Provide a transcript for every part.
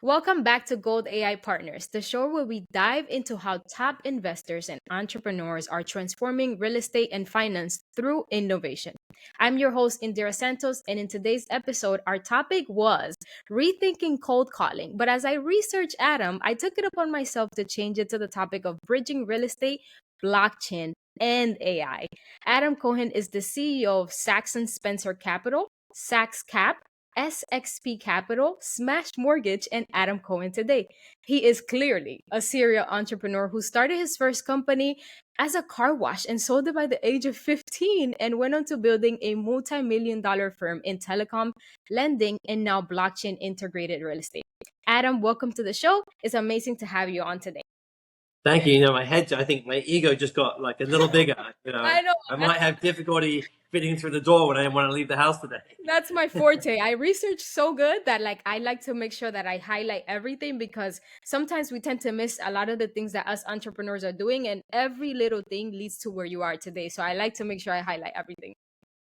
Welcome back to Gold AI Partners, the show where we dive into how top investors and entrepreneurs are transforming real estate and finance through innovation. I'm your host, Indhira Santos, and in today's episode, our topic was rethinking cold calling. But as I researched Adam, I took it upon myself to change it to the topic of bridging real estate, blockchain, and AI. Adam Cohen is the CEO of Saxon Spencer Capital, SaxCap, SXP Capital, Smash Mortgage, and Adam Cohen today. He is clearly a serial entrepreneur who started his first company as a car wash and sold it by the age of 15 and went on to building a multi-million-dollar firm in telecom, lending, and now blockchain integrated real estate. Adam, welcome to the show. It's amazing to have you on today. Thank you. I think my ego just got like a little bigger. I know. I might have difficulty fitting through the door when I want to leave the house today. That's my forte. I research so good that I like to make sure that I highlight everything because sometimes we tend to miss a lot of the things that us entrepreneurs are doing, and every little thing leads to where you are today. So I like to make sure I highlight everything.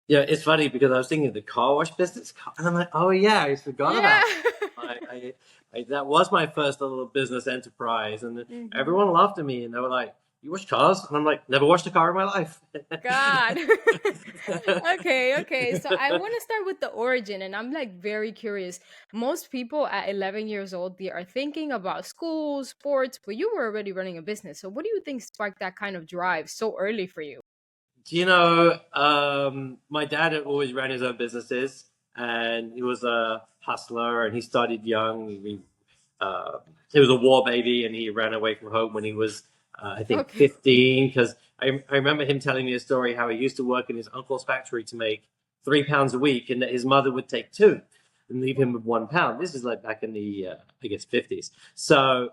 Yeah, it's funny because I was thinking of the car wash business, and I'm like, oh yeah, I forgot about it. That was my first little business enterprise, and everyone laughed at me, and they were like, "You wash cars?" And I'm like, "Never washed a car in my life." God. Okay. So I want to start with the origin, and I'm like very curious. Most people at 11 years old, they are thinking about school, sports, but you were already running a business. So what do you think sparked that kind of drive so early for you? My dad had always ran his own businesses, and he was a hustler, and he started young. He was a war baby, and he ran away from home when he was, I think, 15. Because I remember him telling me a story how he used to work in his uncle's factory to make £3 a week, and that his mother would take two and leave him with £1. This is like back in the, I guess, 50s. So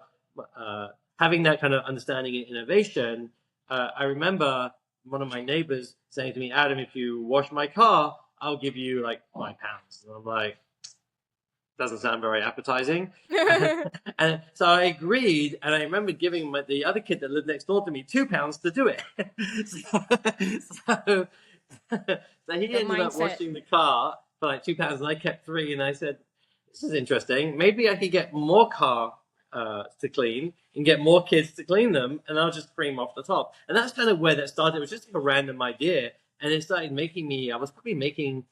having that kind of understanding and innovation, I remember one of my neighbors saying to me, "Adam, if you wash my car, I'll give you like £5." And I'm like, doesn't sound very appetizing. And so I agreed, and I remember giving the other kid that lived next door to me £2 to do it. so he ended up washing the car for like £2, and I kept 3. And I said, "This is interesting. Maybe I could get more car to clean and get more kids to clean them, and I'll just cream off the top." And that's kind of where that started. It was just like a random idea, and it started making me. I was probably making,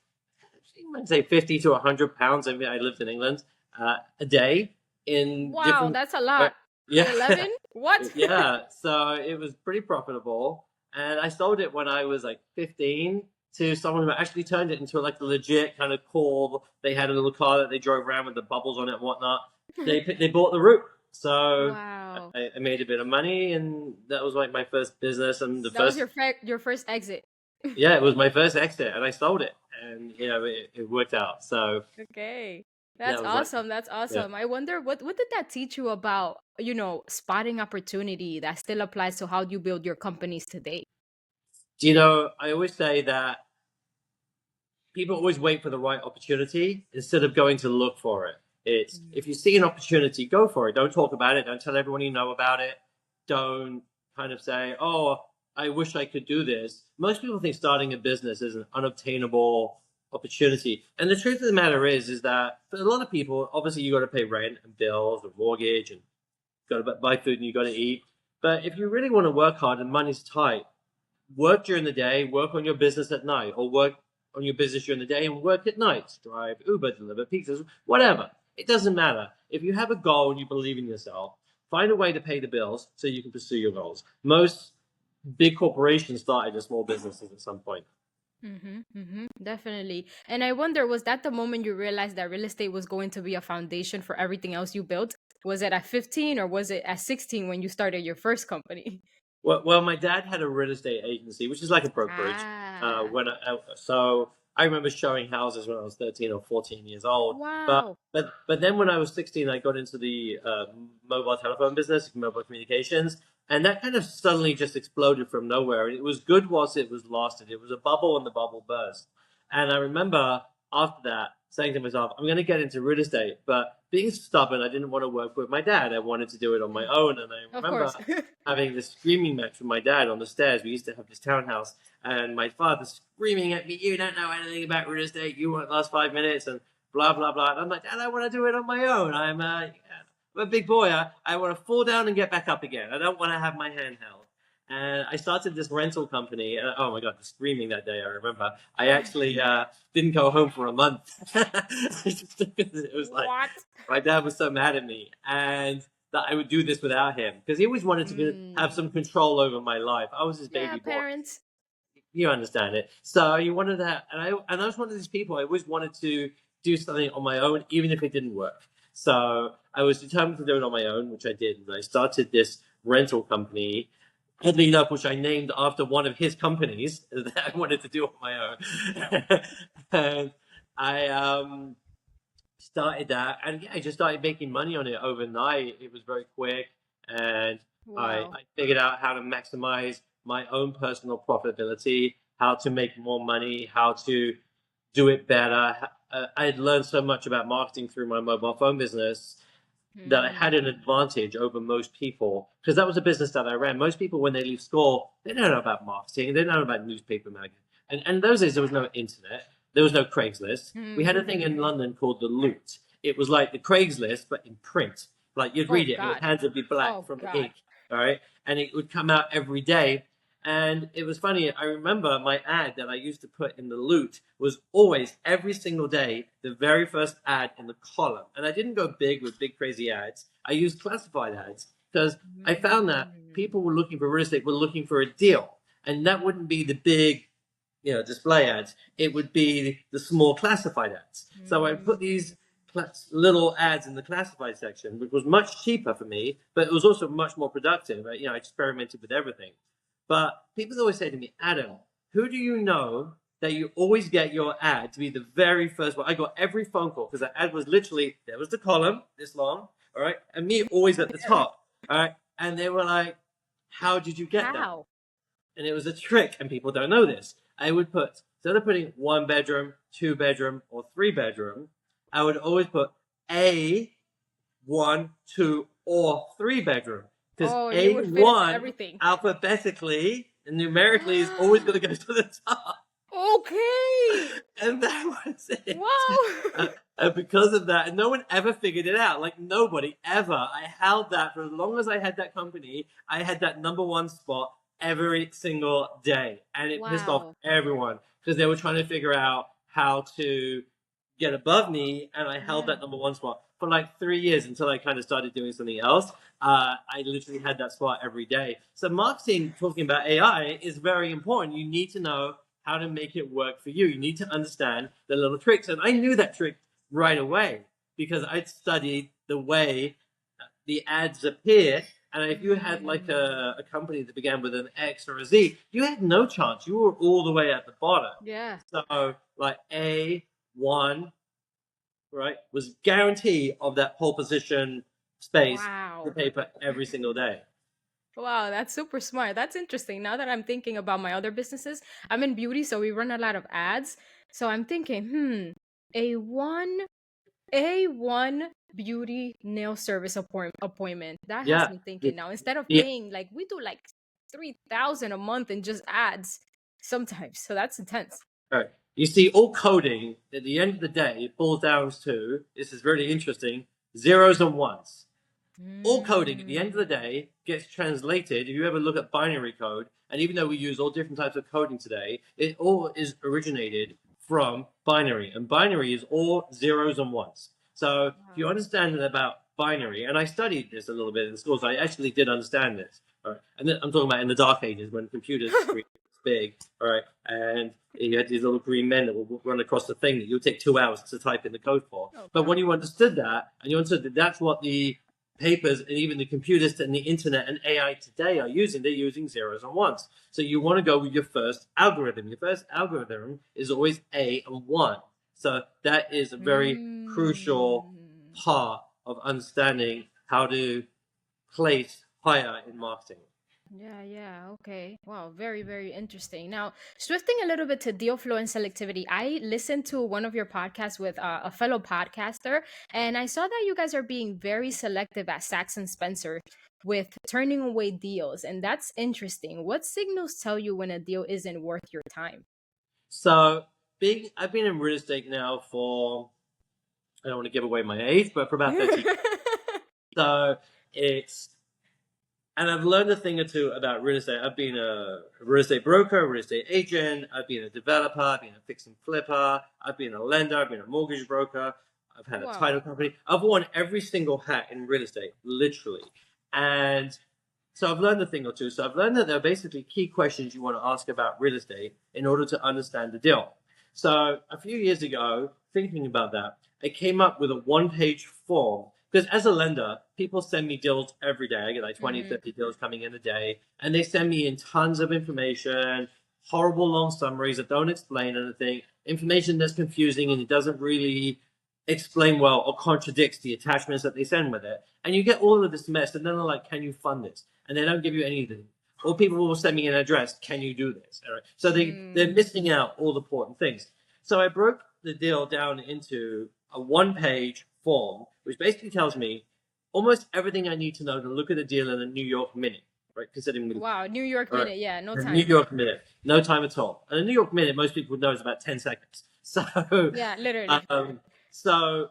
I'd say, 50 to 100 pounds. I mean, I lived in England a day. Wow, that's a lot. Yeah. 11? What? Yeah. So it was pretty profitable, and I sold it when I was like 15 to someone who actually turned it into like a legit kind of cool. They had a little car that they drove around with the bubbles on it and whatnot. They bought the roof. So wow. I made a bit of money, and that was like my first business, and that was your first exit. Yeah, it was my first exit, and I sold it, and it worked out. So okay, that's awesome. That's awesome. Yeah. I wonder what did that teach you about spotting opportunity that still applies to how you build your companies today? I always say that people always wait for the right opportunity instead of going to look for it. It's if you see an opportunity, go for it. Don't talk about it. Don't tell everyone you know about it. Don't kind of say, "Oh, I wish I could do this." Most people think starting a business is an unobtainable opportunity. And the truth of the matter is that for a lot of people, obviously you got to pay rent and bills and mortgage and got to buy food and you got to eat. But if you really want to work hard and money's tight, work during the day, work on your business at night, or work on your business during the day and work at night. Drive Uber, deliver pizzas, whatever. It doesn't matter. If you have a goal and you believe in yourself, find a way to pay the bills so you can pursue your goals. Most big corporations started as small businesses at some point. Definitely. And I wonder, was that the moment you realized that real estate was going to be a foundation for everything else you built? Was it at 15 or was it at 16 when you started your first company? Well, my dad had a real estate agency, which is like a brokerage. So I remember showing houses when I was 13 or 14 years old. Wow. But then when I was 16, I got into the mobile telephone business, mobile communications, and that kind of suddenly just exploded from nowhere. And it was good once it was lasted. It was a bubble and the bubble burst. And I remember after that saying to myself, I'm going to get into real estate. But being stubborn, I didn't want to work with my dad. I wanted to do it on my own. And I remember having this screaming match with my dad on the stairs. We used to have this townhouse. And my father screaming at me, "You don't know anything about real estate. You won't last 5 minutes." And blah, blah, blah. And I'm like, "Dad, I want to do it on my own. I'm a big boy. I want to fall down and get back up again. I don't want to have my hand held. And I started this rental company. Oh my God, the screaming that day, I remember. I actually didn't go home for a month. It was like, What? my dad was so mad at me. And that I would do this without him because he always wanted to have some control over my life. I was his Yeah, baby boy. parents. You understand it. So you wanted that, and I was one of these people. I always wanted to do something on my own, even if it didn't work. So I was determined to do it on my own, which I did. And I started this rental company, oddly enough, which I named after one of his companies that I wanted to do on my own. And I started that, and yeah, I just started making money on it overnight. It was very quick, and Wow. I figured out how to maximize my own personal profitability, how to make more money, how to do it better. I had learned so much about marketing through my mobile phone business that I had an advantage over most people because that was a business that I ran. Most people, when they leave school, they don't know about marketing, they don't know about newspaper magazine. And those days, there was no internet, there was no Craigslist. We had a thing in London called the Loot. It was like the Craigslist, but in print. Like you'd Oh read it, and your God. hands would be black Oh from the God. ink, all right? And it would come out every day. And it was funny. I remember my ad that I used to put in the Loot was always every single day the very first ad in the column. And I didn't go big with big crazy ads. I used classified ads because I found that people were looking for real estate were looking for a deal, and that wouldn't be the big, display ads. It would be the small classified ads. So I put these little ads in the classified section, which was much cheaper for me, but it was also much more productive. I experimented with everything. But people always say to me, Adam, who do you know that you always get your ad to be the very first one? I got every phone call because the ad was literally, there was the column this long, all right, and me always at the top, all right, and they were like, how did you get that? How? And it was a trick, and people don't know this. I would put, instead of putting 1 bedroom, 2 bedroom, or 3 bedroom, I would always put a 1, 2, or 3 bedroom. Because Oh, and you would fit into A1 everything. alphabetically and numerically is always going to go to the top. Okay. And that was it. Wow. And because of that, and no one ever figured it out. Like nobody ever. I held that for as long as I had that company. I had that #1 spot every single day, and it pissed off Wow. everyone because they were trying to figure out how to get above me, and I held Yeah. that #1 spot for like 3 years until I kind of started doing something else. I literally had that spot every day. So marketing, talking about AI, is very important. You need to know how to make it work for you. You need to understand the little tricks, and I knew that trick right away because I'd studied the way the ads appear. And if you had like a company that began with an X or a Z, you had no chance. You were all the way at the bottom. Yeah. So like A1, right, was guarantee of that pole position space for Wow. paper every single day. Wow, that's super smart. That's interesting. Now that I'm thinking about my other businesses, I'm in beauty, so we run a lot of ads. So I'm thinking, a one A1 beauty nail service appointment. That has Yeah. me thinking now. Instead of Yeah. paying, like, we do like 3,000 a month in just ads sometimes. So that's intense. All right. You see, all coding at the end of the day it boils down to, this is really interesting, zeros and ones. All coding at the end of the day gets translated. If you ever look at binary code, and even though we use all different types of coding today, it all is originated from binary, and binary is all zeros and ones. So if you understand about binary, and I studied this a little bit in school, so I actually did understand this. All right, and then I'm talking about in the dark ages when computers screen was big. All right, and you had these little green men that would run across the thing that you would take 2 hours to type in the code for. Oh, But when God. you understood that, and you understood that that's what the papers and even the computers and the internet and AI today are using, they're using zeros and ones. So you want to go with your first algorithm. Your first algorithm is always A and 1. So that is a very crucial part of understanding how to place higher in marketing. Yeah, okay. Wow, very, very interesting. Now, switching a little bit to deal flow and selectivity, I listened to one of your podcasts with a fellow podcaster, and I saw that you guys are being very selective at Saxon Spencer with turning away deals, and that's interesting. What signals tell you when a deal isn't worth your time? So I've been in real estate now for, I don't want to give away my age, but for about 30 years. So and I've learned a thing or two about real estate. I've been a real estate broker, a real estate agent. I've been a developer. I've been a fix and flipper. I've been a lender. I've been a mortgage broker. I've had a Wow. title company. I've worn every single hat in real estate, literally. And so I've learned a thing or two. So I've learned that there are basically key questions you want to ask about real estate in order to understand the deal. So a few years ago, thinking about that, I came up with a one-page form. Because as a lender, people send me deals every day. I get like 20, 50 deals coming in a day. And they send me in tons of information, horrible long summaries that don't explain anything, information that's confusing and it doesn't really explain well or contradicts the attachments that they send with it. And you get all of this mess. And then they're like, can you fund this? And they don't give you anything. Or people will send me an address. Can you do this? All right. So they're missing out all the important things. So I broke the deal down into a one-page form, which basically tells me almost everything I need to know to look at a deal in a New York minute, right? Considering Wow, New York minute, yeah, no time. New York minute, no time at all. And a New York minute, most people know is about 10 seconds. So yeah, literally. So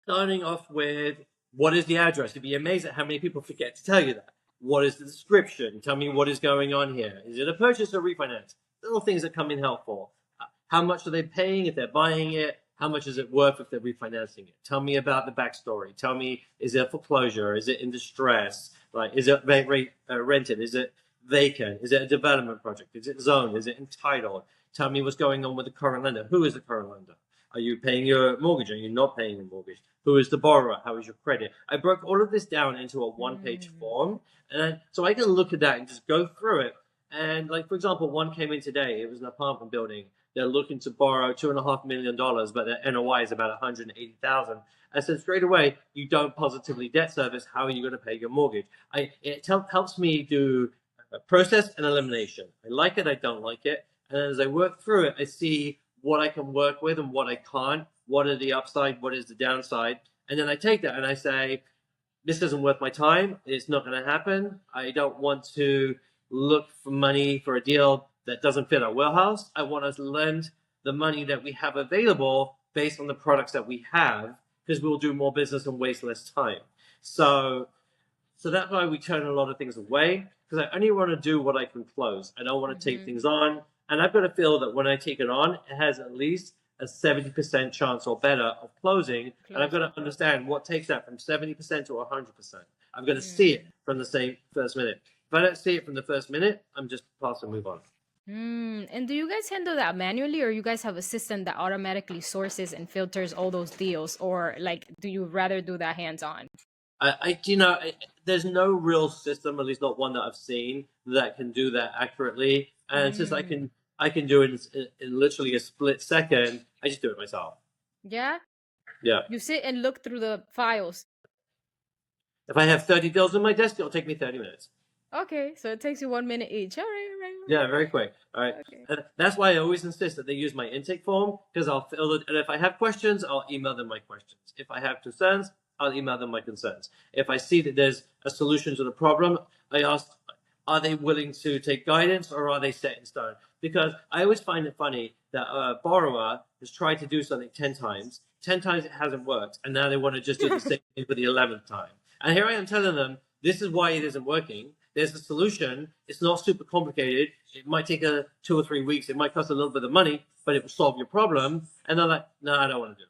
starting off with what is the address? You'd be amazed at how many people forget to tell you that. What is the description? Tell me what is going on here. Is it a purchase or refinance? Little things that come in helpful. How much are they paying if they're buying it? How much is it worth if they're refinancing it? Tell me about the backstory. Tell me, is it foreclosure? Is it in distress? Like, is it rented? Is it vacant? Is it a development project? Is it zoned? Is it entitled? Tell me what's going on with the current lender. Who is the current lender? Are you paying your mortgage? Are you not paying your mortgage? Who is the borrower? How is your credit? I broke all of this down into a one-page form. And so I can look at that and just go through it. And like, for example, one came in today. It was an apartment building. They're looking to borrow $2.5 million, but their NOI is about $180,000. I said straight away, you don't positively debt service. How are you going to pay your mortgage? It helps me do a process and elimination. I like it. I don't like it. And as I work through it, I see what I can work with and what I can't. What are the upside? What is the downside? And then I take that and I say, this isn't worth my time. It's not going to happen. I don't want to look for money for a deal that doesn't fit our wheelhouse. I want to lend the money that we have available based on the products that we have, because we'll do more business and waste less time. So that's why we turn a lot of things away, because I only want to do what I can close. I don't want to take things on. And I've got to feel that when I take it on, it has at least a 70% chance or better of closing. And I've got to understand what takes that from 70% to 100%. I've got to see it from the same first minute. If I don't see it from the first minute, I'm just past and move on. And do you guys handle that manually, or you guys have a system that automatically sources and filters all those deals, or like, do you rather do that hands-on? There's no real system, at least not one that I've seen, that can do that accurately. And since I can do it in literally a split second, I just do it myself. Yeah? Yeah. You sit and look through the files. If I have 30 deals on my desk, it'll take me 30 minutes. Okay, so it takes you 1 minute each. All right. Yeah, very quick. All right. Okay. And that's why I always insist that they use my intake form, because I'll fill it. And if I have questions, I'll email them my questions. If I have concerns, I'll email them my concerns. If I see that there's a solution to the problem, I ask, are they willing to take guidance, or are they set in stone? Because I always find it funny that a borrower has tried to do something 10 times. 10 times it hasn't worked. And now they want to just do the same thing for the 11th time. And here I am telling them, this is why it isn't working. There's a solution. It's not super complicated. It might take 2 or 3 weeks. It might cost a little bit of money, but it will solve your problem. And they're like, no, I don't want to do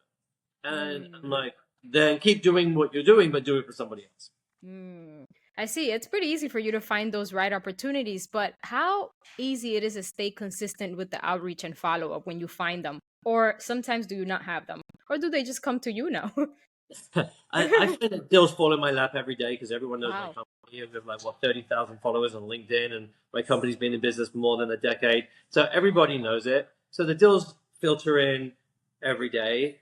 it. And I'm like, then keep doing what you're doing, but do it for somebody else. I see. It's pretty easy for you to find those right opportunities, but how easy it is to stay consistent with the outreach and follow-up when you find them? Or sometimes do you not have them? Or do they just come to you now? I find that deals fall in my lap every day, because everyone knows my company. We have like 30,000 followers on LinkedIn, and my company's been in business for more than a decade. So everybody knows it. So the deals filter in every day.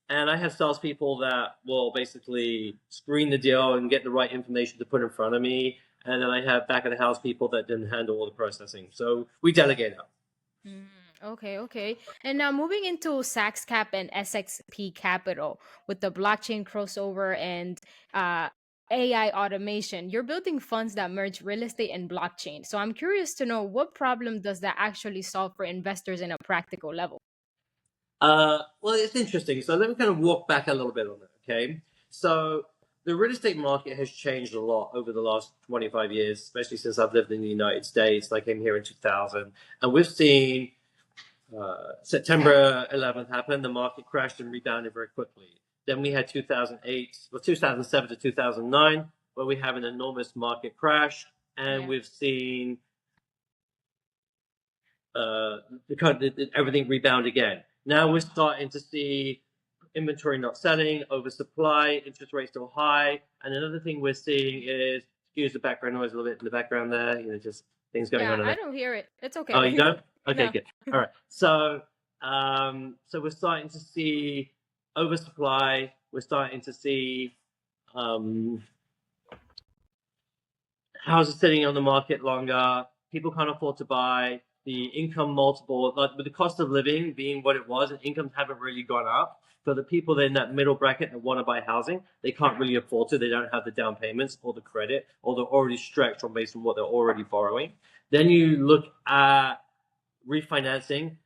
And I have salespeople that will basically screen the deal and get the right information to put in front of me. And then I have back of the house people that didn't handle all the processing. So we delegate out. Okay. And now moving into SaxCap and SXP Capital with the blockchain crossover and AI automation, you're building funds that merge real estate and blockchain. So I'm curious to know, what problem does that actually solve for investors in a practical level? Well, it's interesting. So let me kind of walk back a little bit on that, okay? So the real estate market has changed a lot over the last 25 years, especially since I've lived in the United States. I came here in 2000, and we've seen September 11th happen. The market crashed and rebounded very quickly. Then we had 2007 to 2009, where we have an enormous market crash, and we've seen everything rebound again. Now we're starting to see inventory not selling, oversupply, interest rates still high. And another thing we're seeing is, excuse the background noise a little bit in the background there, just things going on. I don't hear it. It's okay. Oh, you don't? Okay, No. good. All right. So we're starting to see oversupply. We're starting to see houses sitting on the market longer. People can't afford to buy. The income multiple, like with the cost of living being what it was, and incomes haven't really gone up. For the people in that middle bracket that want to buy housing, they can't really afford to. They don't have the down payments or the credit, or they're already stretched on based on what they're already borrowing. Then you look at refinancing.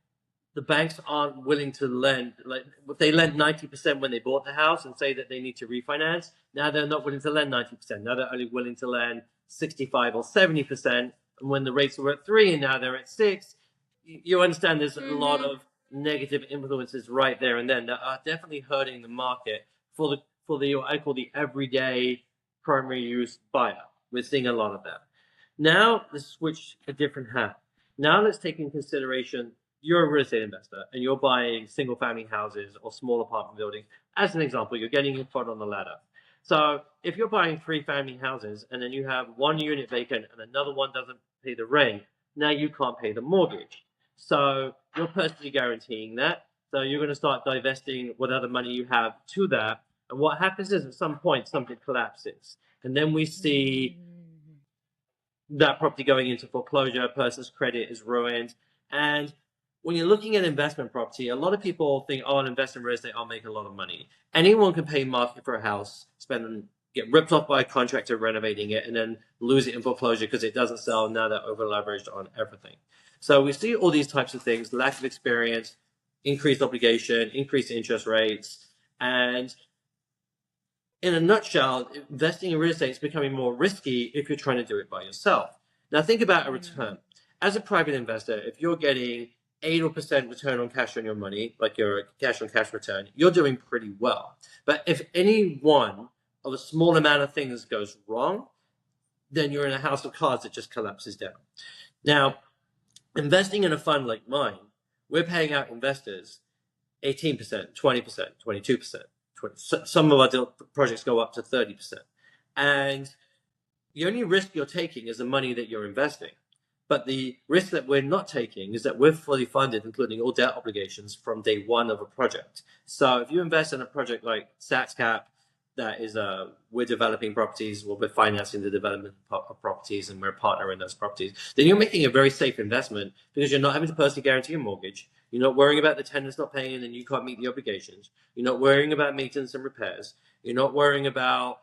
The banks aren't willing to lend. Like they lent 90% when they bought the house and say that they need to refinance. Now they're not willing to lend 90%. Now they're only willing to lend 65 or 70%. And when the rates were at 3 and now they're at 6, you understand there's a lot of negative influences right there and then that are definitely hurting the market for the what I call the everyday primary use buyer. We're seeing a lot of that. Now let's switch a different hat. Now let's take into consideration you're a real estate investor and you're buying single family houses or small apartment buildings. As an example, you're getting your foot on the ladder. So if you're buying 3 family houses and then you have 1 unit vacant and another one doesn't pay the rent, now you can't pay the mortgage. So you're personally guaranteeing that. So you're going to start divesting whatever money you have to that. And what happens is at some point something collapses. And then we see that property going into foreclosure, a person's credit is ruined. And when you're looking at investment property, a lot of people think, oh, I'll invest in real estate, I'll make a lot of money. Anyone can pay market for a house, get ripped off by a contractor renovating it, and then lose it in foreclosure because it doesn't sell. Now they're over leveraged on everything. So we see all these types of things: lack of experience, increased obligation, increased interest rates, and in a nutshell, investing in real estate is becoming more risky if you're trying to do it by yourself. Now think about a return. As a private investor, if you're getting 8% return on cash on your money, like your cash on cash return, you're doing pretty well. But if any one of a small amount of things goes wrong, then you're in a house of cards that just collapses down. Now, investing in a fund like mine, we're paying out investors 18%, 20%, 22%. Some of our projects go up to 30%. And the only risk you're taking is the money that you're investing. But the risk that we're not taking is that we're fully funded, including all debt obligations, from day one of a project. So if you invest in a project like SaxCap, that is we're developing properties, we're financing the development of properties, and we're a partner in those properties, then you're making a very safe investment because you're not having to personally guarantee a mortgage. You're not worrying about the tenants not paying and then you can't meet the obligations. You're not worrying about maintenance and repairs. You're not worrying about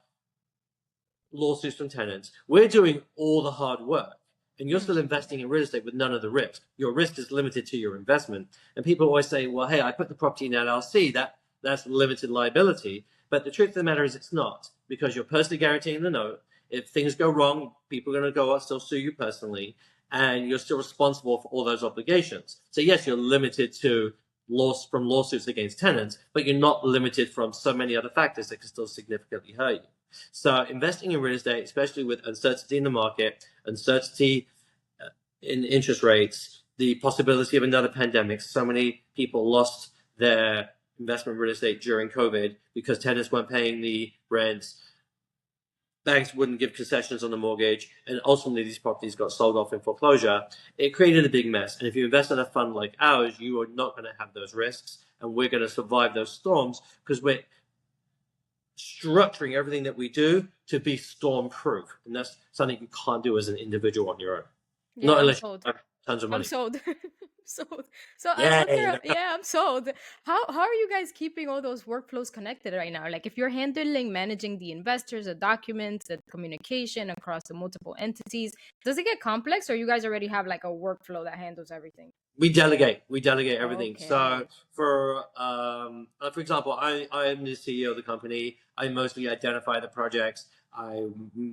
lawsuits from tenants. We're doing all the hard work. And you're still investing in real estate with none of the risk. Your risk is limited to your investment. And people always say, well, hey, I put the property in LLC, that's limited liability. But the truth of the matter is it's not, because you're personally guaranteeing the note. If things go wrong, people are going to go out, still sue you personally, and you're still responsible for all those obligations. So yes, you're limited to lawsuits against tenants, but you're not limited from so many other factors that can still significantly hurt you. So investing in real estate, especially with uncertainty in the market, uncertainty in interest rates, the possibility of another pandemic. So many people lost their investment in real estate during COVID because tenants weren't paying the rents. Banks wouldn't give concessions on the mortgage, and ultimately these properties got sold off in foreclosure. It created a big mess. And if you invest in a fund like ours, you are not going to have those risks, and we're going to survive those storms because we're structuring everything that we do to be storm proof, and that's something you can't do as an individual on your own. Not unless you have tons of money. I'm sold. sold. So I'm sold. How are you guys keeping all those workflows connected right now? Like if you're managing the investors, the documents, the communication across the multiple entities, does it get complex, or you guys already have like a workflow that handles everything? We delegate everything. So Okay. for example, I am the CEO of the company. I mostly identify the projects. I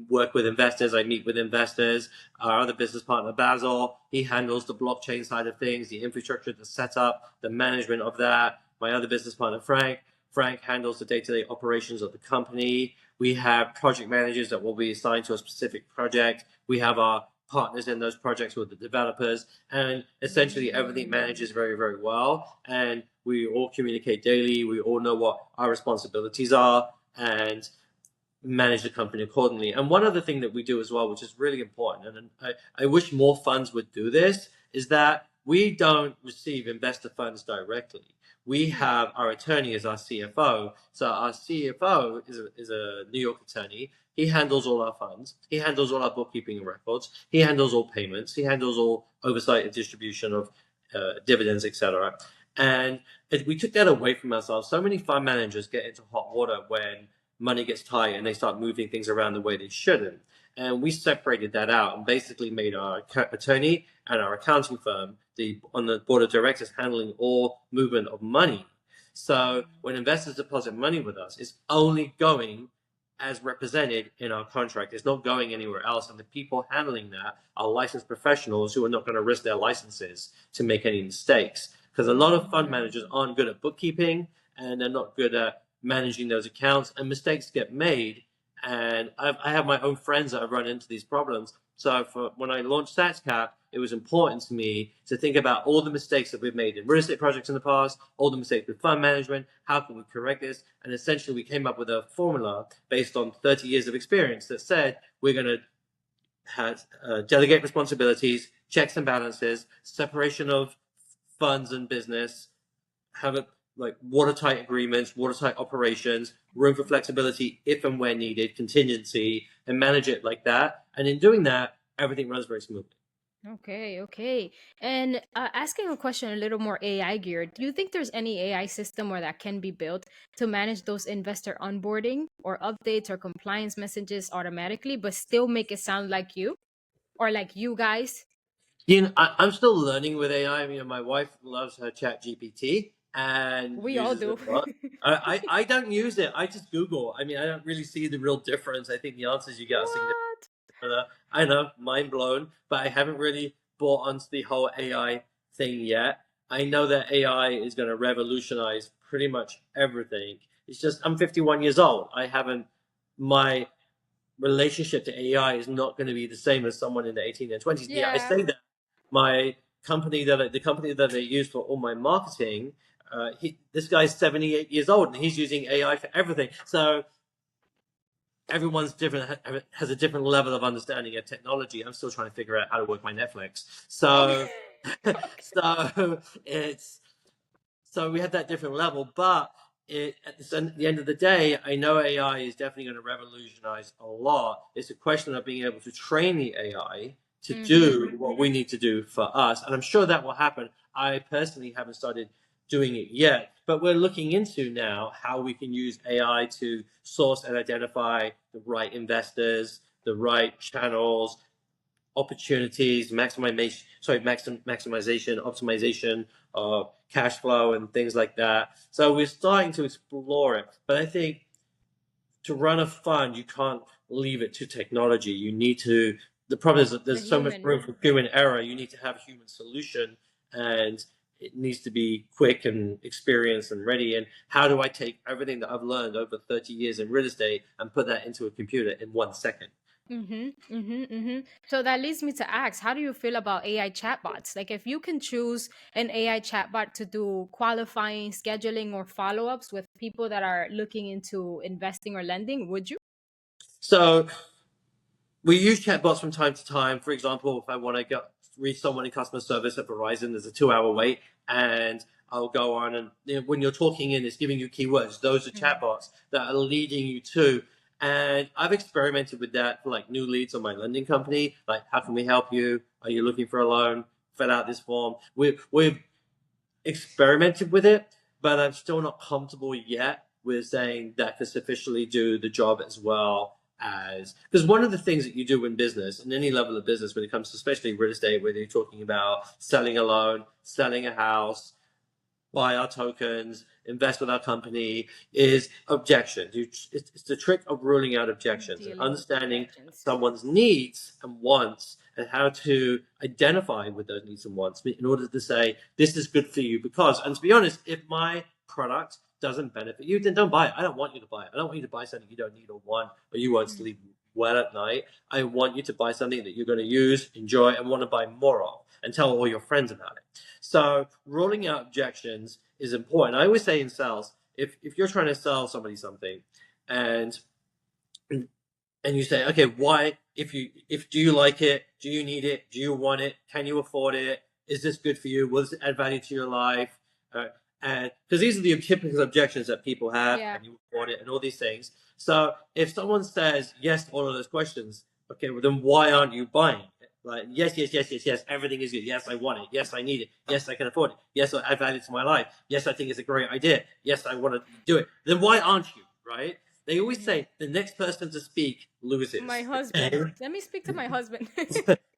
work with investors. I meet with investors. Our other business partner, Basil, he handles the blockchain side of things, the infrastructure, the setup, the management of that. My other business partner, Frank handles the day-to-day operations of the company. We have project managers that will be assigned to a specific project. We have our partners in those projects with the developers, and essentially everything manages very, very well. And we all communicate daily. We all know what our responsibilities are and manage the company accordingly. And one other thing that we do as well, which is really important, and I wish more funds would do this, is that we don't receive investor funds directly. We have our attorney as our CFO. So our CFO is a New York attorney. He handles all our funds. He handles all our bookkeeping and records. He handles all payments. He handles all oversight and distribution of dividends, etc. And if we took that away from ourselves, so many fund managers get into hot water when money gets tight and they start moving things around the way they shouldn't. And we separated that out and basically made our attorney and our accounting firm on the board of directors handling all movement of money. So when investors deposit money with us, it's only going as represented in our contract. It's not going anywhere else. And the people handling that are licensed professionals who are not going to risk their licenses to make any mistakes. Because a lot of fund managers aren't good at bookkeeping and they're not good at managing those accounts, and mistakes get made. And I have my own friends that have run into these problems. So when I launched SaxCap, it was important to me to think about all the mistakes that we've made in real estate projects in the past, all the mistakes with fund management, how can we correct this? And essentially we came up with a formula based on 30 years of experience that said we're going to have delegate responsibilities, checks and balances, separation of funds and business, have a like watertight agreements, watertight operations, room for flexibility if and when needed, contingency, and manage it like that. And in doing that, everything runs very smoothly. Okay, okay. And asking a question a little more AI geared, do you think there's any AI system or that can be built to manage those investor onboarding or updates or compliance messages automatically, but still make it sound like you or like you guys? You know, I'm still learning with AI. I mean, my wife loves her Chat GPT and We all uses it do. a lot. I don't use it. I just Google. I mean, I don't really see the real difference. I think the answers you get are significant. What? I know, mind blown, but I haven't really bought onto the whole AI thing yet. I know that AI is going to revolutionize pretty much everything. It's just, I'm 51 years old. My relationship to AI is not going to be the same as someone in the 18 and 20s. Yeah, I Yeah. say that my the company that I use for all my marketing, this guy's 78 years old and he's using AI for everything. So everyone's different, has a different level of understanding of technology. I'm still trying to figure out how to work my Netflix. Okay. So, Okay. so it's so we have that different level, but at the end of the day, I know AI is definitely going to revolutionize a lot. It's a question of being able to train the AI to Mm-hmm. do what we need to do for us. And I'm sure that will happen. I personally haven't started doing it yet, but we're looking into now how we can use AI to source and identify the right investors, the right channels, opportunities, maximization, optimization of cash flow and things like that. So we're starting to explore it. But I think to run a fund, you can't leave it to technology. You need to, the problem is that The there's so much human. room for human error. You need to have a human solution and it needs to be quick and experienced and ready. And how do I take everything that I've learned over 30 years in real estate and put that into a computer in 1 second? Mm-hmm, mm-hmm, mm-hmm. So that leads me to ask, how do you feel about AI chatbots? Like if you can choose an AI chatbot to do qualifying, scheduling, or follow-ups with people that are looking into investing or lending, would you? So we use chatbots from time to time. For example, if I want to reach someone in customer service at Verizon, there's a 2 hour wait, and I'll go on and when you're talking in, it's giving you keywords. Those are Mm. chatbots that are leading you to. And I've experimented with that for like new leads on my lending company. Like, how can we help you? Are you looking for a loan? Fill out this form. We've experimented with it, but I'm still not comfortable yet with saying that could sufficiently do the job as well as, because one of the things that you do in business, in any level of business, when it comes to especially real estate, whether you're talking about selling a loan, selling a house, buy our tokens, invest with our company, is objections. It's the trick of ruling out objections and understanding someone's needs and wants and how to identify with those needs and wants in order to say, this is good for you because, and to be honest, if my product doesn't benefit you, then don't buy it. I don't want you to buy it. I don't want you to buy something you don't need or want, or you won't sleep well at night. I want you to buy something that you're going to use, enjoy, and want to buy more of, and tell all your friends about it. So ruling out objections is important. I always say in sales, if you're trying to sell somebody something, and you say, okay, why? If do you like it? Do you need it? Do you want it? Can you afford it? Is this good for you? Will this add value to your life? And because these are the typical objections that people have, and you afford it, and all these things. So if someone says yes to all of those questions, okay, well then why aren't you buying it? Like yes, everything is good. Yes, I want it. Yes, I need it. Yes, I can afford it. Yes, I add value to my life. Yes, I think it's a great idea. Yes, I want to do it. Then why aren't you? Right? They always say the next person to speak loses. My husband. Let me speak to my husband.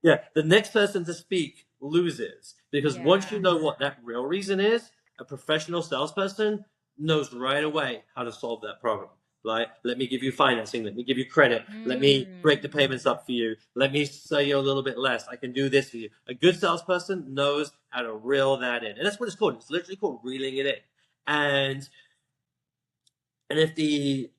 Yeah, the next person to speak loses because once you know what that real reason is, a professional salesperson knows right away how to solve that problem. Like, let me give you financing, let me give you credit, let me break the payments up for you, let me sell you a little bit less, I can do this for you. A good salesperson knows how to reel that in. And that's what it's called. It's literally called reeling it in. And if the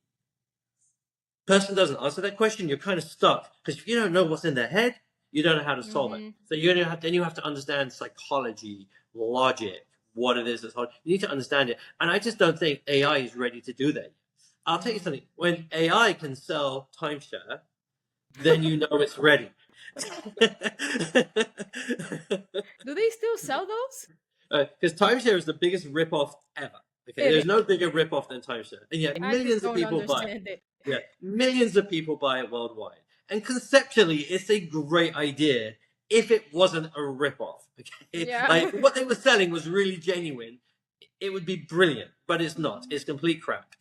person doesn't answer that question, you're kind of stuck. Because if you don't know what's in their head, you don't know how to solve it. So you have to understand psychology, logic, what it is that's hard. You need to understand it. And I just don't think AI is ready to do that. I'll tell you something. When AI can sell timeshare, then you know it's ready. Do they still sell those? Because timeshare is the biggest rip-off ever. Okay, there's no bigger rip-off than timeshare. And yet millions of people buy it. Yeah, millions of people buy it worldwide. And conceptually, it's a great idea if it wasn't a rip-off. Okay? Yeah. Like, what they were selling was really genuine. It would be brilliant, but it's not. It's complete crap.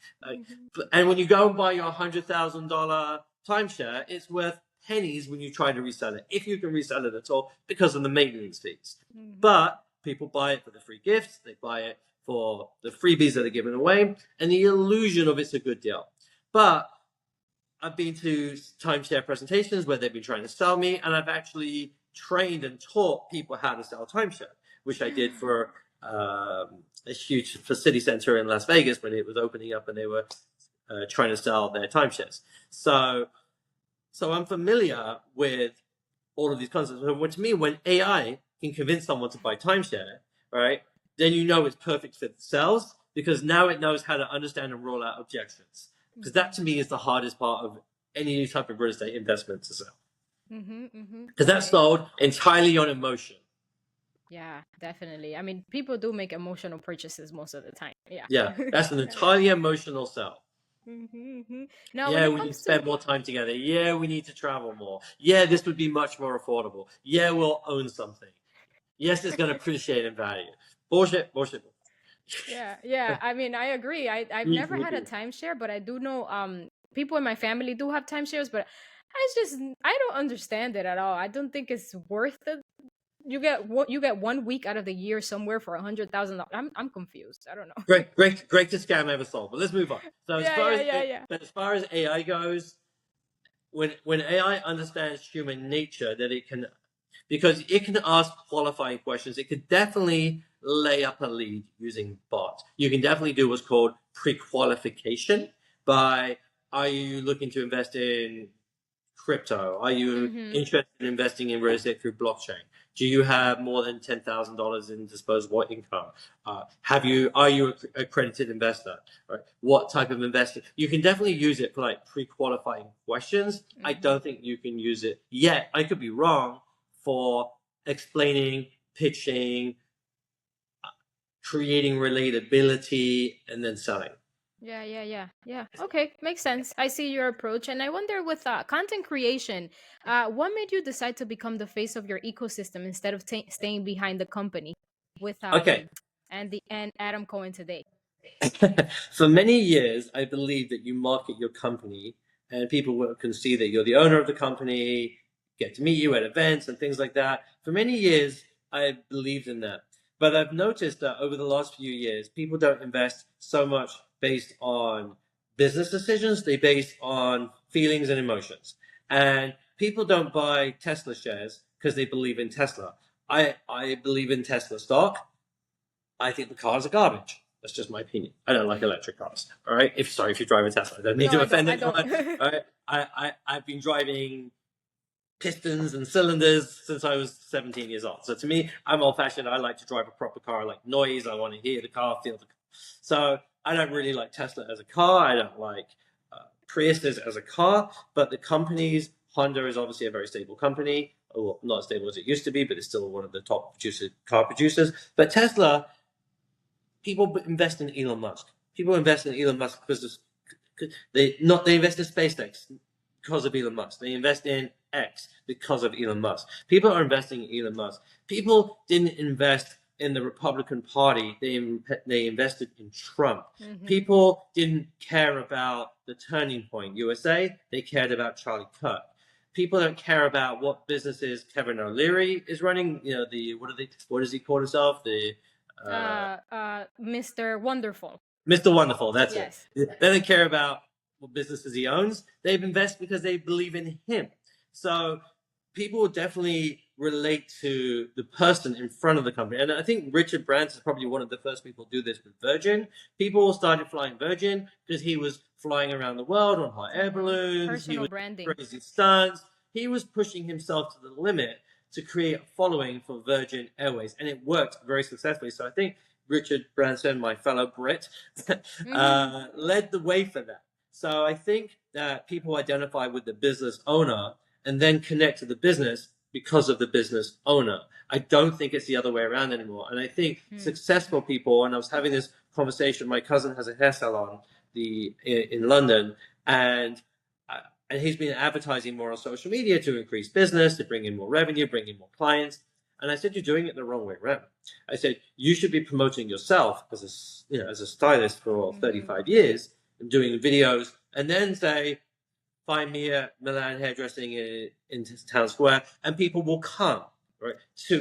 And when you go and buy your $100,000 timeshare, it's worth pennies when you try to resell it, if you can resell it at all, because of the maintenance fees. But people buy it for the free gifts. They buy it for the freebies that are given away, and the illusion of it's a good deal. But I've been to timeshare presentations where they've been trying to sell me, and I've actually trained and taught people how to sell timeshare, which I did for a huge city center in Las Vegas when it was opening up and they were trying to sell their timeshares. So I'm familiar with all of these concepts. So to me, when AI can convince someone to buy timeshare, right, then you know it's perfect for sales because now it knows how to understand and roll out objections. Because that to me is the hardest part of any type of real estate investment to sell. Because that's sold entirely on emotion. Yeah, definitely. I mean, people do make emotional purchases most of the time. Yeah, that's an entirely emotional sell. Now, yeah, we need to spend more time together. Yeah, we need to travel more. Yeah, this would be much more affordable. Yeah, we'll own something. Yes, it's going to appreciate in value. Bullshit. Yeah. I mean, I agree. I've never had a timeshare, but I do know people in my family do have timeshares, but I don't understand it at all. I don't think it's worth it. You get 1 week out of the year somewhere for $100,000. I'm confused. I don't know. Greatest scam ever solved. But let's move on. So as far as AI goes, when AI understands human nature, that it can, because it can ask qualifying questions, it could definitely lay up a lead using bots. You can definitely do what's called pre-qualification by, are you looking to invest in crypto? Are you interested in investing in real estate through blockchain? Do you have more than $10,000 in disposable income? Are you an accredited investor? Right? What type of investing? You can definitely use it for like pre-qualifying questions. I don't think you can use it yet. I could be wrong for explaining, pitching, creating relatability, and then selling. Yeah. Okay, makes sense. I see your approach, and I wonder with content creation, what made you decide to become the face of your ecosystem instead of staying behind the company with and Adam Cohen today? For many years, I believed that you market your company and people can see that you're the owner of the company, get to meet you at events and things like that. For many years, I believed in that. But I've noticed that over the last few years, people don't invest so much based on business decisions. They base on feelings and emotions. And people don't buy Tesla shares because they believe in Tesla. I believe in Tesla stock. I think the cars are garbage. That's just my opinion. I don't like electric cars. All right. If you drive a Tesla, I don't need to offend anyone. All right. I've been driving pistons and cylinders since I was 17 years old. So to me, I'm old fashioned. I like to drive a proper car. I like noise. I want to hear the car, feel the car. So I don't really like Tesla as a car. I don't like Priuses as a car, but the companies, Honda is obviously a very stable company. Well, not as stable as it used to be, but it's still one of the top car producers. But Tesla, people invest in Elon Musk. People invest in Elon Musk because they invest in SpaceX because of Elon Musk. They invest in X because of Elon Musk. People are investing in Elon Musk. People didn't invest in the Republican Party. They invested in Trump. Mm-hmm. People didn't care about the Turning Point USA. They cared about Charlie Kirk. People don't care about what businesses Kevin O'Leary is running. You know, what does he call himself? Mr. Wonderful. Mr. Wonderful, that's yes. It. They don't care about what businesses he owns. They invest because they believe in him. So people definitely relate to the person in front of the company. And I think Richard Branson is probably one of the first people to do this with Virgin. People started flying Virgin because he was flying around the world on hot air balloons. Personal branding. Crazy stunts. He was pushing himself to the limit to create a following for Virgin Airways. And it worked very successfully. So I think Richard Branson, my fellow Brit, led the way for that. So I think that people identify with the business owner and then connect to the business because of the business owner. I don't think it's the other way around anymore. And I think successful people, and I was having this conversation, my cousin has a hair salon in London, and he's been advertising more on social media to increase business, to bring in more revenue, bring in more clients. And I said, you're doing it the wrong way around. I said, you should be promoting yourself as a stylist for 35 years and doing videos, and then say, find me at Milan Hairdressing in Town Square, and people will come, right,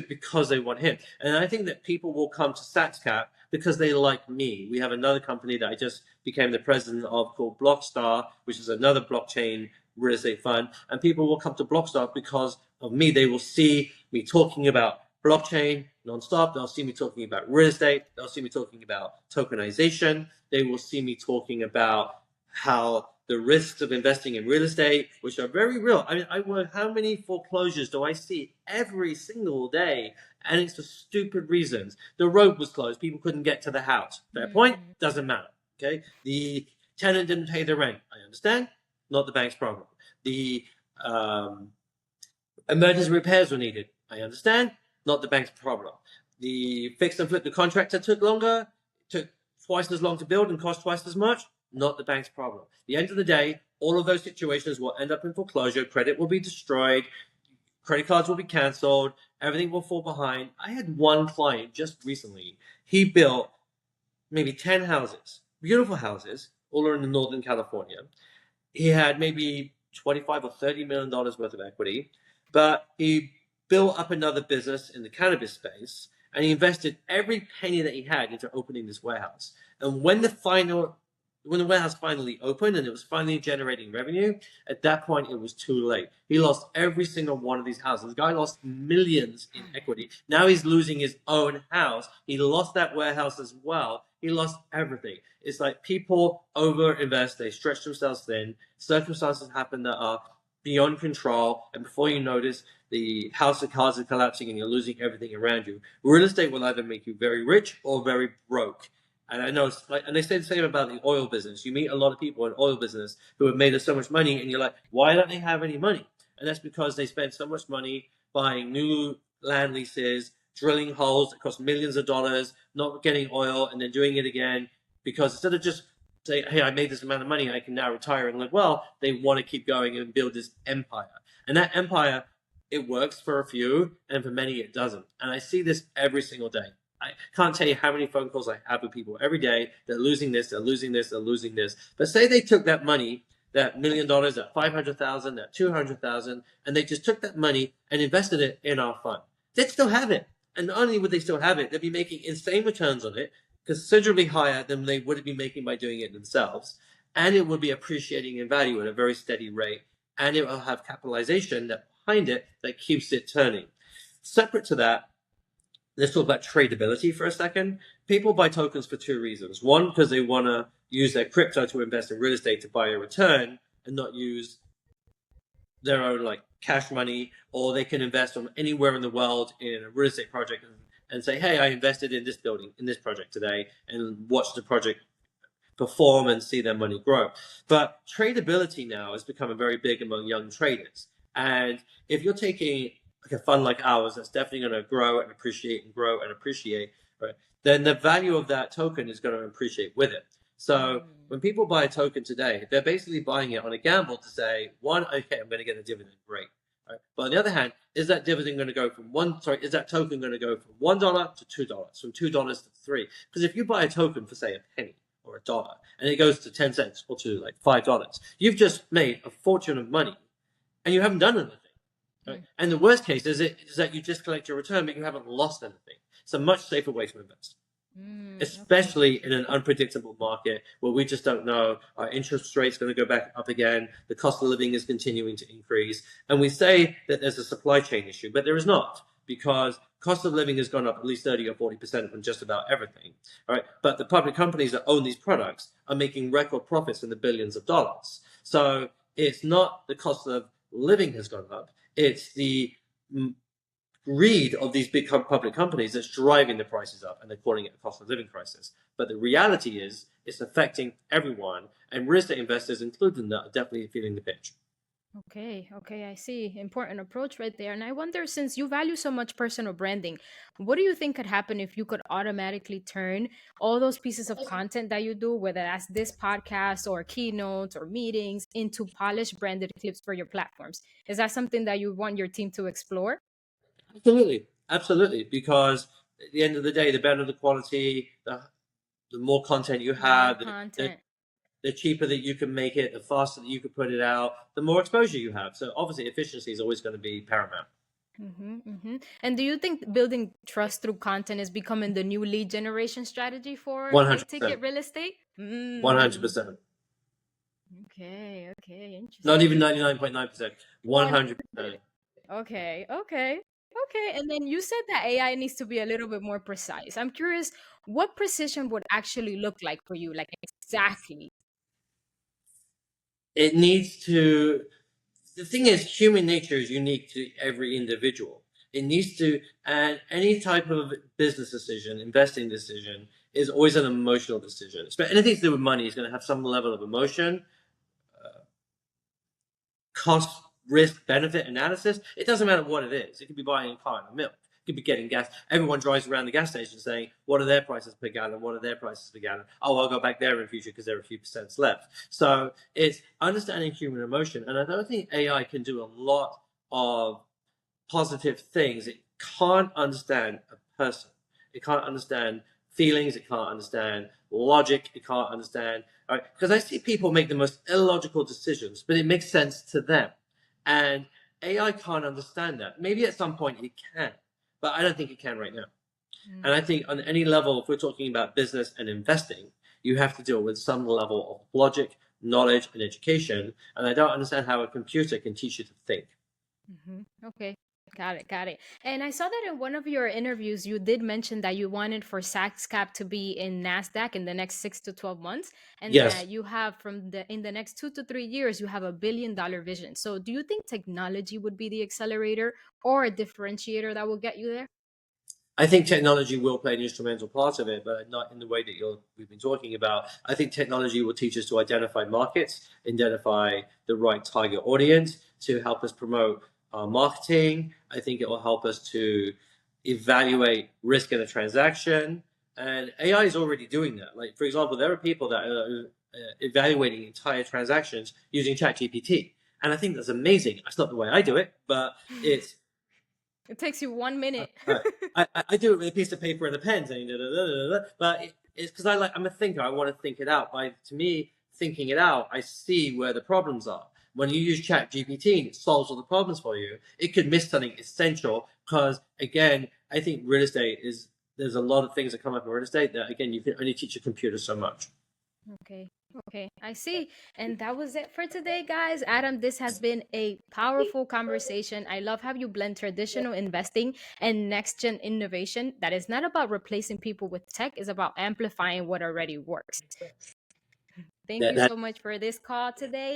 because they want him. And I think that people will come to SaxCap because they like me. We have another company that I just became the president of called Blockstar, which is another blockchain real estate fund. And people will come to Blockstar because of me. They will see me talking about blockchain nonstop. They'll see me talking about real estate. They'll see me talking about tokenization. They will see me talking about how the risks of investing in real estate, which are very real. I mean, how many foreclosures do I see every single day? And it's for stupid reasons. The road was closed. People couldn't get to the house. Fair point. Doesn't matter. Okay. The tenant didn't pay the rent. I understand. Not the bank's problem. The emergency repairs were needed. I understand. Not the bank's problem. The fix and flip the contractor took longer, took twice as long to build and cost twice as much. Not the bank's problem. At the end of the day, all of those situations will end up in foreclosure. Credit will be destroyed. Credit cards will be canceled. Everything will fall behind. I had one client just recently. He built maybe 10 houses, beautiful houses, all are in Northern California. He had maybe $25 or $30 million worth of equity, but he built up another business in the cannabis space, and he invested every penny that he had into opening this warehouse. And when the warehouse finally opened and it was finally generating revenue, at that point it was too late. He lost every single one of these houses. The guy lost millions in equity. Now he's losing his own house. He lost that warehouse as well. He lost everything. It's like people overinvest, they stretch themselves thin, circumstances happen that are beyond control, and before you notice, the house of cards is collapsing and you're losing everything around you. Real estate will either make you very rich or very broke. And I know, and they say the same about the oil business. You meet a lot of people in oil business who have made so much money, and you're like, why don't they have any money? And that's because they spend so much money buying new land leases, drilling holes that cost millions of dollars, not getting oil, and then doing it again. Because instead of just saying, hey, I made this amount of money, I can now retire and live well, they want to keep going and build this empire. And that empire, it works for a few, and for many it doesn't. And I see this every single day. I can't tell you how many phone calls I have with people every day. They're losing this, they're losing this, they're losing this. But say they took that money that $1 million, that 500,000, that 200,000, and they just took that money and invested it in our fund. They'd still have it. And not only would they still have it, they'd be making insane returns on it, considerably higher than they would be making by doing it themselves. And it would be appreciating in value at a very steady rate. And it will have capitalization behind it that keeps it turning. Separate to that, let's talk about tradability for a second. People buy tokens for two reasons. One, because they want to use their crypto to invest in real estate to buy a return and not use their own like cash money, or they can invest from anywhere in the world in a real estate project and say, hey, I invested in this building, in this project today, and watch the project perform and see their money grow. But tradability now is becoming very big among young traders. And if you're taking a fund like ours that's definitely going to grow and appreciate and grow and appreciate, right, then the value of that token is going to appreciate with it. So when people buy a token today, they're basically buying it on a gamble to say, one, okay, I'm going to get a dividend, great. Right? But on the other hand, is that dividend going to go from is that token going to go from $1 to $2, from $2 to $3? Because if you buy a token for, say, a penny or $1, and it goes to 10 cents or to like $5, you've just made a fortune of money and you haven't done anything. Right? And the worst case is that you just collect your return, but you haven't lost anything. It's a much safer way to invest. Especially in an unpredictable market where we just don't know, our interest rate's going to go back up again, the cost of living is continuing to increase, and we say that there's a supply chain issue, but there is not, because cost of living has gone up at least 30 or 40% on just about everything. All right, but the public companies that own these products are making record profits in the billions of dollars. So it's not the cost of living has gone up, it's the greed of these big public companies that's driving the prices up, and they're calling it a cost of living crisis. But the reality is it's affecting everyone, and real estate investors included in that are definitely feeling the pinch. Okay, I see. Important approach right there. And I wonder, since you value so much personal branding, what do you think could happen if you could automatically turn all those pieces of content that you do, whether that's this podcast or keynotes or meetings, into polished branded clips for your platforms? Is that something that you want your team to explore? Absolutely. Because at the end of the day, the better the quality, the more content you have, the cheaper that you can make it, the faster that you can put it out, the more exposure you have. So obviously efficiency is always going to be paramount. And do you think building trust through content is becoming the new lead generation strategy for 100%. big ticket real estate? 100%. Okay, interesting. Not even 99.9%, 100%. Okay. And then you said that AI needs to be a little bit more precise. I'm curious, what precision would actually look like for you? Like exactly. It needs to, the thing is, human nature is unique to every individual. It needs to, and any type of business decision, investing decision, is always an emotional decision. But anything to do with money is going to have some level of emotion, cost, risk, benefit analysis. It doesn't matter what it is. It could be buying a carton of milk. It could be getting gas. Everyone drives around the gas station saying, what are their prices per gallon? What are their prices per gallon? Oh, I'll go back there in future because there are a few percents left. So it's understanding human emotion. And I don't think AI can do a lot of positive things. It can't understand a person. It can't understand feelings. It can't understand logic. It can't understand. Right? Because I see people make the most illogical decisions, but it makes sense to them. And AI can't understand that. Maybe at some point it can, but I don't think it can right now. And I think on any level, if we're talking about business and investing, you have to deal with some level of logic, knowledge, and education. And I don't understand how a computer can teach you to think. Okay. Got it. And I saw that in one of your interviews, you did mention that you wanted for SaxCap to be in NASDAQ in the next 6 to 12 months. And that you have in the next 2 to 3 years, you have $1 billion vision. So do you think technology would be the accelerator or a differentiator that will get you there? I think technology will play an instrumental part of it, but not in the way that we've been talking about. I think technology will teach us to identify markets, identify the right target audience, to help us promote our marketing. I think it will help us to evaluate risk in a transaction. And AI is already doing that. Like, for example, there are people that are evaluating entire transactions using ChatGPT. And I think that's amazing. That's not the way I do it, but it's... It takes you 1 minute. I do it with a piece of paper and a pen, saying but it's because I'm a thinker. I want to think it out. To me, thinking it out, I see where the problems are. When you use Chat GPT and it solves all the problems for you, it could miss something essential because, again, I think real estate is, there's a lot of things that come up in real estate that, again, you can only teach a computer so much. Okay. Okay, I see. And that was it for today, guys. Adam, this has been a powerful conversation. I love how you blend traditional investing and next gen innovation. That is not about replacing people with tech, it's about amplifying what already works. Thank you That so much for this call today.